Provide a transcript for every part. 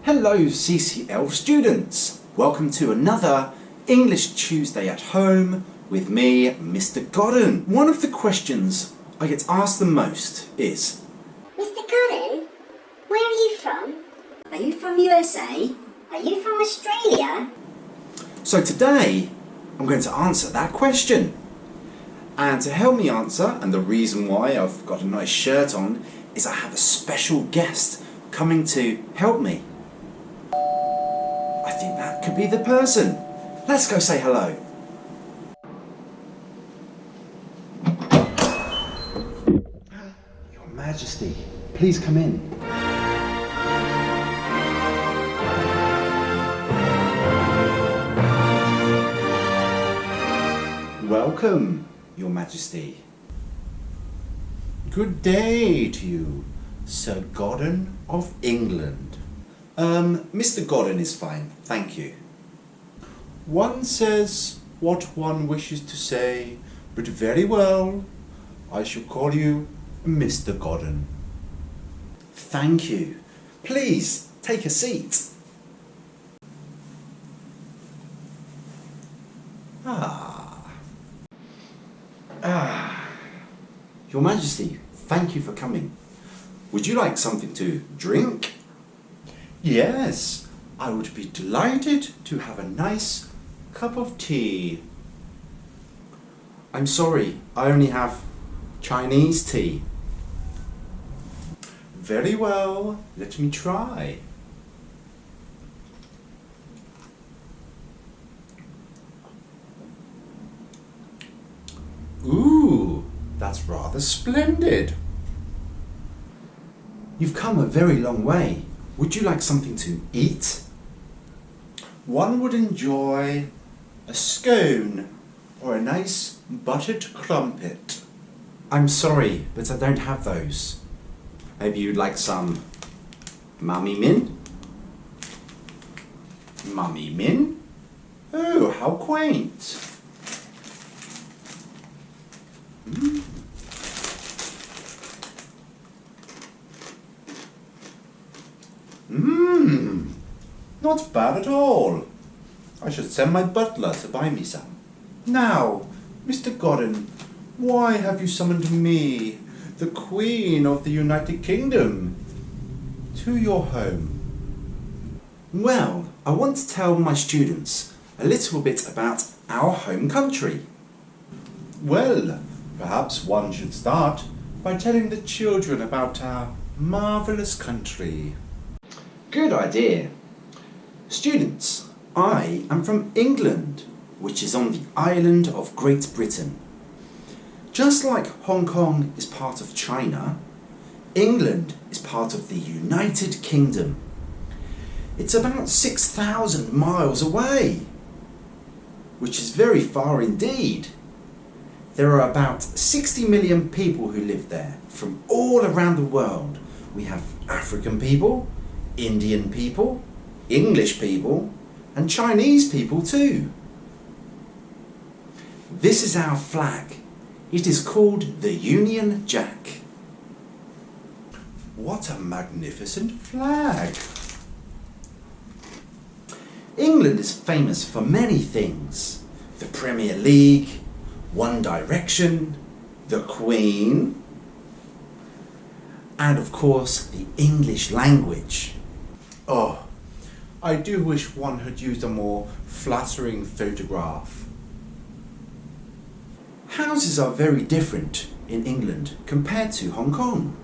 Hello CCL students, welcome to another English Tuesday at Home with me, Mr Godden. One of the questions I get asked the most is, Mr Godden, where are you from? Are you from USA? Are you from Australia? so today I'm going to answer that question. And to help me answer, and the reason why I've got a nice shirt on, is I have a special guest coming to help me. I think that could be the person. Let's go say hello. Your Majesty, please come in. Welcome, Your Majesty. Good day to you, Sir Godden of England. Mr Godden is fine, thank you. One says what one wishes to say, but very well, I shall call you Mr Godden. Thank you. Please, take a seat. Your Majesty, thank you for coming. Would you like something to drink? Yes, I would be delighted to have a nice cup of tea. I'm sorry, I only have Chinese tea. Very well, let me try. Ooh, that's rather splendid. You've come a very long way. Would you like something to eat? One would enjoy a scone or a nice buttered crumpet. I'm sorry, but I don't have those. Maybe you'd like some mummy min? Mummy min? Oh, how quaint. Not bad at all. I should send my butler to buy me some. Now, Mr Godden, why have you summoned me, the Queen of the United Kingdom, to your home? Well, I want to tell my students a little bit about our home country. Well, perhaps one should start by telling the children about our marvellous country. Good idea. Students, I am from England, which is on the island of Great Britain. Just like Hong Kong is part of China, England is part of the United Kingdom. It's about 6,000 miles away, which is very far indeed. There are about 60 million people who live there from all around the world. We have African people, Indian people, English people, and Chinese people too. This is our flag. It is called the Union Jack. What a magnificent flag! England is famous for many things. The Premier League, One Direction, the Queen, and of course the English language. Oh, I do wish one had used a more flattering photograph. Houses are very different in England compared to Hong Kong.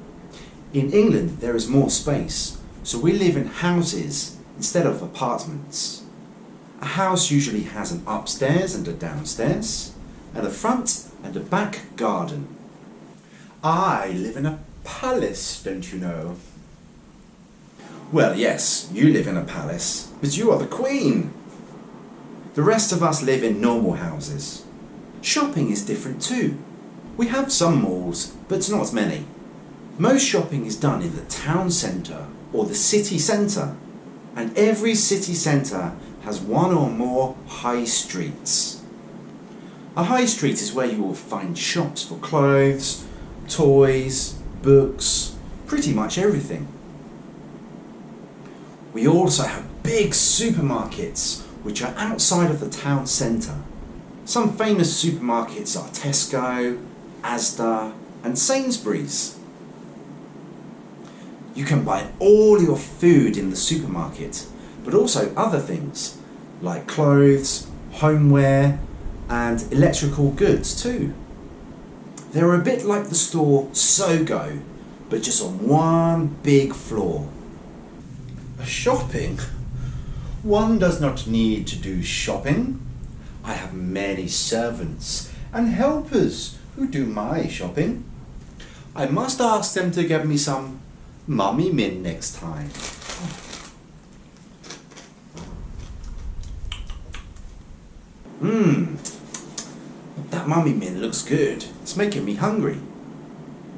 In England there is more space, so we live in houses instead of apartments. A house usually has an upstairs and a downstairs, and a front and a back garden. I live in a palace, don't you know? Well, yes, you live in a palace, but you are the Queen. The rest of us live in normal houses. Shopping is different too. We have some malls, but not many. Most shopping is done in the town centre or the city centre, and every city centre has one or more high streets. A high street is where you will find shops for clothes, toys, books, pretty much everything. We also have big supermarkets which are outside of the town centre. Some famous supermarkets are Tesco, Asda and Sainsbury's. You can buy all your food in the supermarket, but also other things like clothes, homeware and electrical goods too. They're a bit like the store Sogo, but just on one big floor. Shopping? One does not need to do shopping. I have many servants and helpers who do my shopping. I must ask them to get me some mummy min next time. That mummy min looks good. It's making me hungry.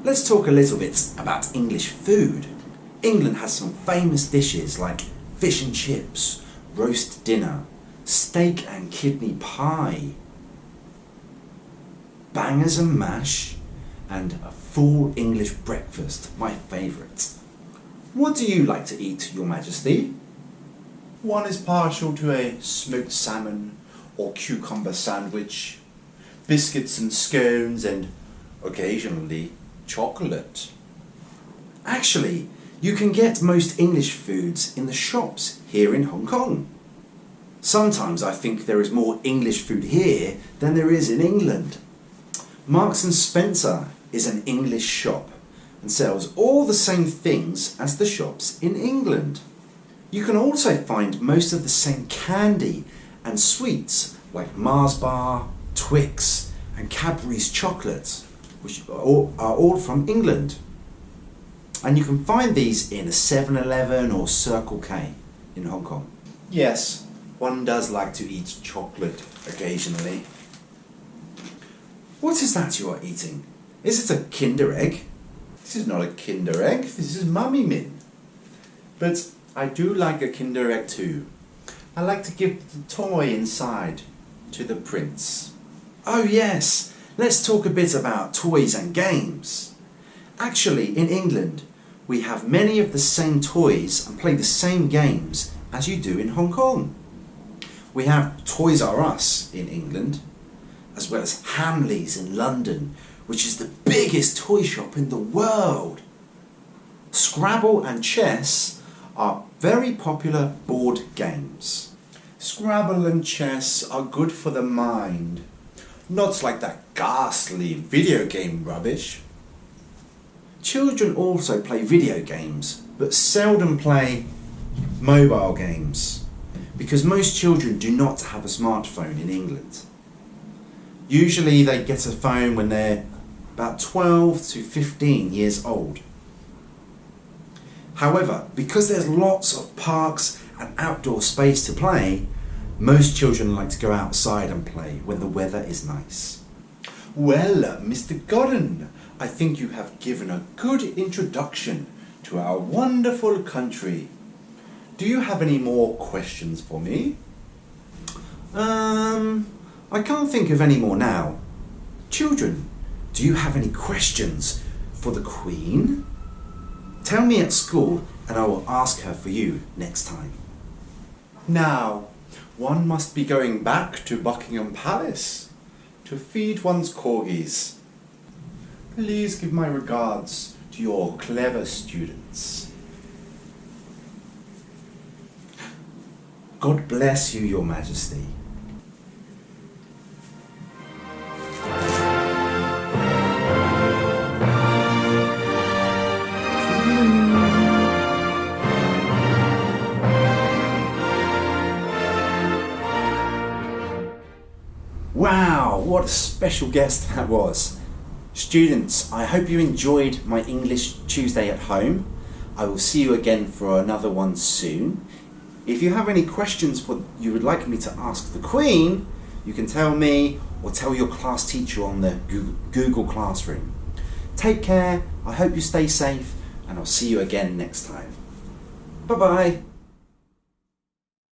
Let's talk a little bit about English food. England has some famous dishes like fish and chips, roast dinner, steak and kidney pie, bangers and mash, and a full English breakfast, my favourite. What do you like to eat, Your Majesty? One is partial to a smoked salmon or cucumber sandwich, biscuits and scones, and occasionally chocolate. Actually, you can get most English foods in the shops here in Hong Kong. Sometimes I think there is more English food here than there is in England. Marks and Spencer is an English shop and sells all the same things as the shops in England. You can also find most of the same candy and sweets like Mars bar, Twix and Cadbury's chocolate, which are all from England. And you can find these in a 7-Eleven or Circle K in Hong Kong. Yes, one does like to eat chocolate occasionally. What is that you are eating? Is it a Kinder Egg? This is not a Kinder Egg, this is mummy min. But I do like a Kinder Egg too. I like to give the toy inside to the prince. Oh yes, let's talk a bit about toys and games. Actually, in England, we have many of the same toys and play the same games as you do in Hong Kong. We have Toys R Us in England, as well as Hamleys in London, which is the biggest toy shop in the world. Scrabble and chess are very popular board games. Scrabble and chess are good for the mind, not like that ghastly video game rubbish. Children also play video games, but seldom play mobile games, because most children do not have a smartphone in England. Usually they get a phone when they're about 12 to 15 years old. However, because there's lots of parks and outdoor space to play, most children like to go outside and play when the weather is nice. Well, Mr Godden, I think you have given a good introduction to our wonderful country. Do you have any more questions for me? I can't think of any more now. Children, do you have any questions for the Queen? Tell me at school and I will ask her for you next time. Now, one must be going back to Buckingham Palace to feed one's corgis. Please give my regards to your clever students. God bless you, Your Majesty. Wow, what a special guest that was. Students, I hope you enjoyed my English Tuesday at home. I will see you again for another one soon. If you have any questions you would like me to ask the Queen, you can tell me or tell your class teacher on the Google Classroom. Take care, I hope you stay safe, and I'll see you again next time. Bye bye.